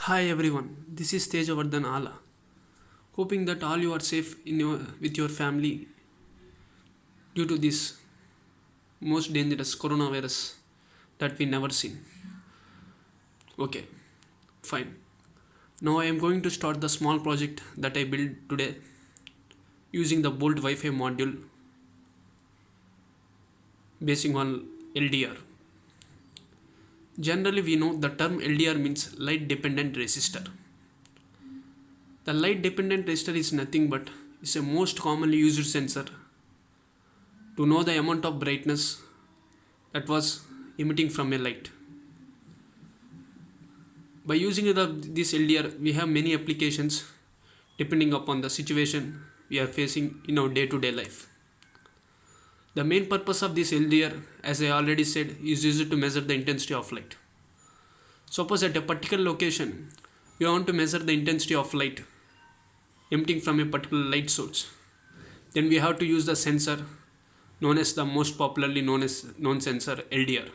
Hi everyone, this is Tejavardhan Ala. Hoping that all you are safe with your family due to this most dangerous coronavirus that we never seen. Okay, fine. Now I am going to start the small project that I built today using the Bolt Wi-Fi module basing on LDR. Generally we know the term LDR means light dependent resistor. The light dependent resistor is nothing but is a most commonly used sensor to know the amount of brightness that was emitting from a light. By using this LDR, we have many applications depending upon the situation we are facing in our day-to-day life. The main purpose of this LDR, as I already said, is used to measure the intensity of light. Suppose at a particular location, you want to measure the intensity of light emitting from a particular light source. Then we have to use the sensor known as the most popularly known sensor LDR.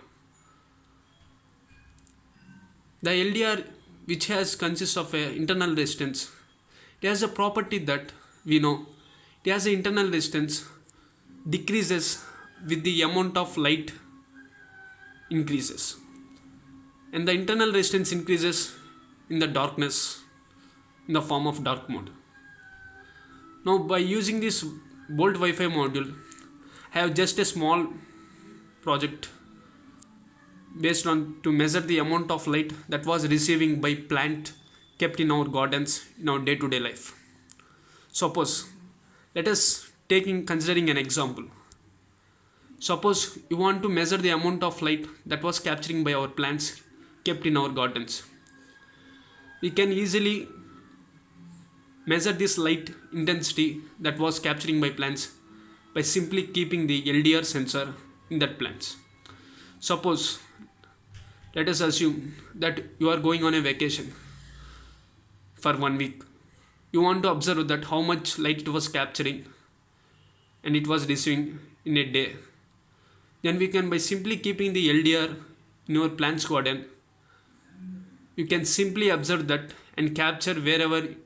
The LDR, which has consists of a internal resistance, it has a property that we know it has an internal resistance decreases with the amount of light increases, and the internal resistance increases in the darkness in the form of dark mode. Now by using this Bolt Wi-Fi module, I have just a small project based on to measure the amount of light that was receiving by plant kept in our gardens in our day-to-day life. Suppose, let us considering an example. Suppose you want to measure the amount of light that was capturing by our plants kept in our gardens. We can easily measure this light intensity that was capturing by plants by simply keeping the LDR sensor in that plants. Suppose, let us assume that you are going on a vacation for 1 week. You want to observe that how much light it was capturing and it was receiving in a day. Then we can, by simply keeping the LDR in your plant's garden, you can simply observe that and capture wherever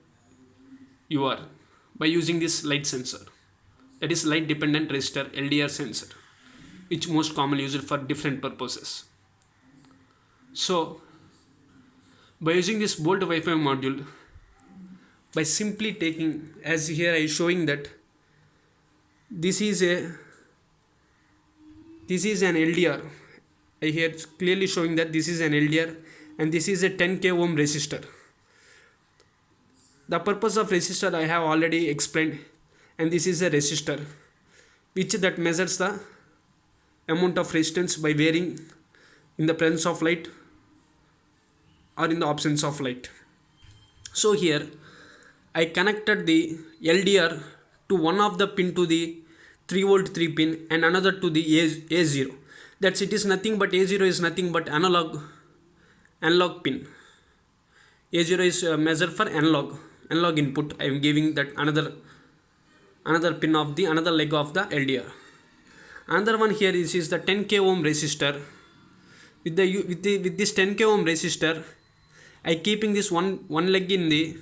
you are by using this light sensor. That is light dependent resistor LDR sensor, which most commonly used for different purposes. So by using this Bolt Wi-Fi module, by simply taking, as here I am showing that this is an LDR. I here clearly showing that this is an LDR and this is a 10k ohm resistor. The purpose of resistor I have already explained, and this is a resistor which that measures the amount of resistance by varying in the presence of light or in the absence of light. So here I connected the LDR to one of the pin to the 3V 3 pin and another to the A0. That's it is nothing but A0 is nothing but analog pin. A0 is measured for analog input. I am giving that another pin of the another leg of the LDR. Another one here is the 10k ohm resistor. With this 10k ohm resistor, I keeping this one leg in the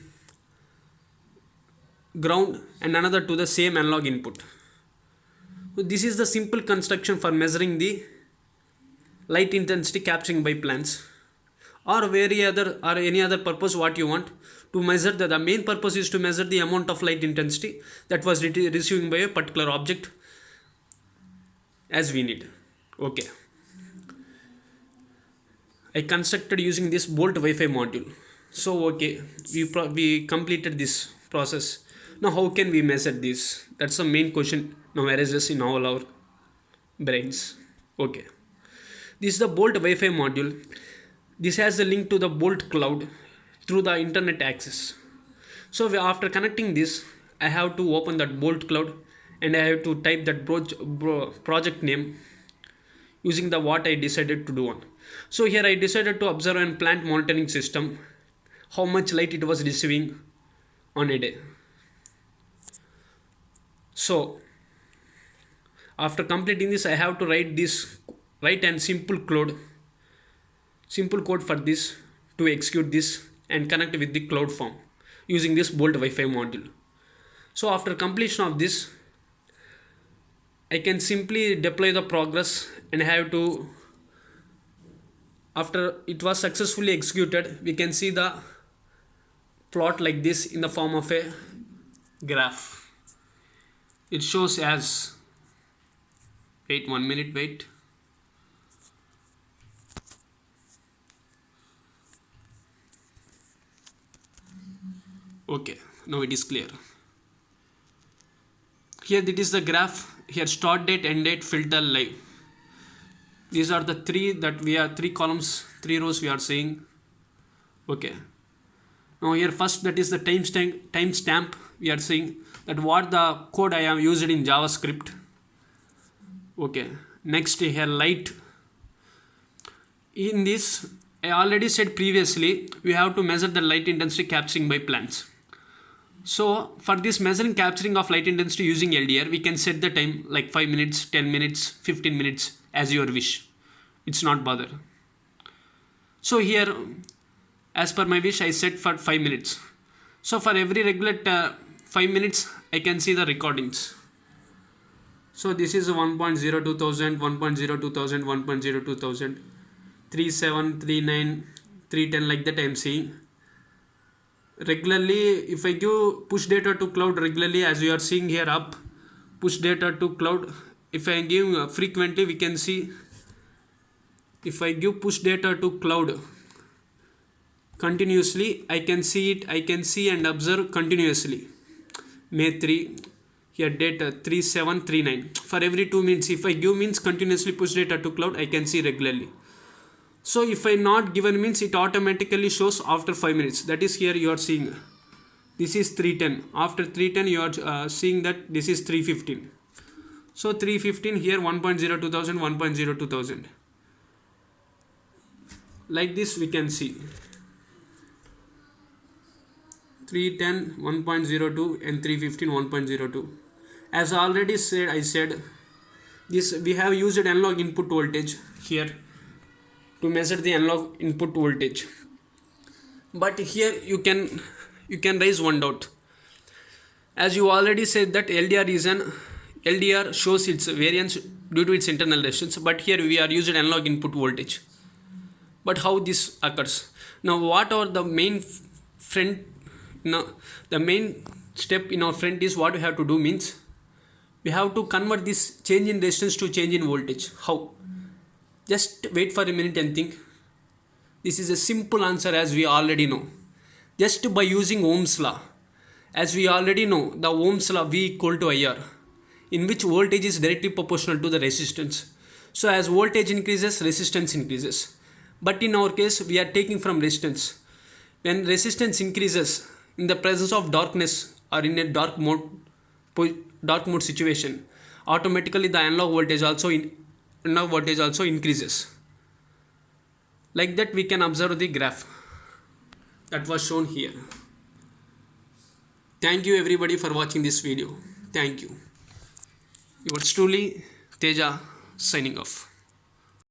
ground and another to the same analog input. So this is the simple construction for measuring the light intensity capturing by plants, or any other purpose what you want to measure. The main purpose is to measure the amount of light intensity that was receiving by a particular object as we need. Okay, I constructed using this Bolt Wi-Fi module. So okay, we completed this process. Now how can we measure this? That's the main question now arises in all our brains. Okay, this is the Bolt Wi-Fi module. This has a link to the Bolt cloud through the internet access. So after connecting this, I have to open that Bolt cloud and I have to type that project name using the what I decided to do on. So here I decided to observe a plant monitoring system, how much light it was receiving on a day. So after completing this, I have to write simple code for this to execute this and connect with the cloud form using this Bolt Wi-Fi module. So after completion of this, I can simply deploy the progress and have to, after it was successfully executed, we can see the plot like this in the form of a graph. It shows as, wait 1 minute, wait. Okay, now it is clear. Here it is the graph. Here start date, end date, filter, live. These are the three that we are, 3 columns, 3 rows we are seeing. Okay. Now here first, that is the timestamp. We are seeing that what the code I have used in JavaScript. Okay. Next here light. In this, I already said previously, we have to measure the light intensity capturing by plants. So for this measuring capturing of light intensity using LDR, we can set the time like 5 minutes, 10 minutes, 15 minutes as your wish. It's not bother. So here, as per my wish, I set for 5 minutes. So for every regular 5 minutes, I can see the recordings. So this is 1.02,000, 1.02,000, 1.02,000, 37, 39, 310, like that I am seeing. Regularly, if I give push data to cloud regularly, as you are seeing here up, push data to cloud, if I give frequently, we can see, if I give push data to cloud continuously, I can see it, I can see and observe continuously. May 3, here data 3739. For every 2 minutes, if I give means continuously push data to cloud, I can see regularly. So if I not given means it automatically shows after 5 minutes. That is here you are seeing. This is 310. After 310 you are seeing that this is 315. So 315 here 1.02,000, 1.02,000. Like this we can see. 310, 1.02 and 315, 1.02. As already said, I said this, we have used analog input voltage here to measure the analog input voltage. But here you can raise one doubt. As you already said that LDR shows its variance due to its internal resistance, but here we are using analog input voltage. But how this occurs? Now what are the main the main step in our front is what we have to do means we have to convert this change in resistance to change in voltage. How? Just wait for a minute and think. This is a simple answer, as we already know. Just by using Ohm's law. As we already know, the Ohm's law V equal to IR, in which voltage is directly proportional to the resistance. So as voltage increases, resistance increases. But in our case, we are taking from resistance. When resistance increases in the presence of darkness or in a dark mode situation, automatically the analog voltage also increases. Like that we can observe the graph that was shown here. Thank you everybody for watching this video. Thank you. Yours truly, Teja, signing off.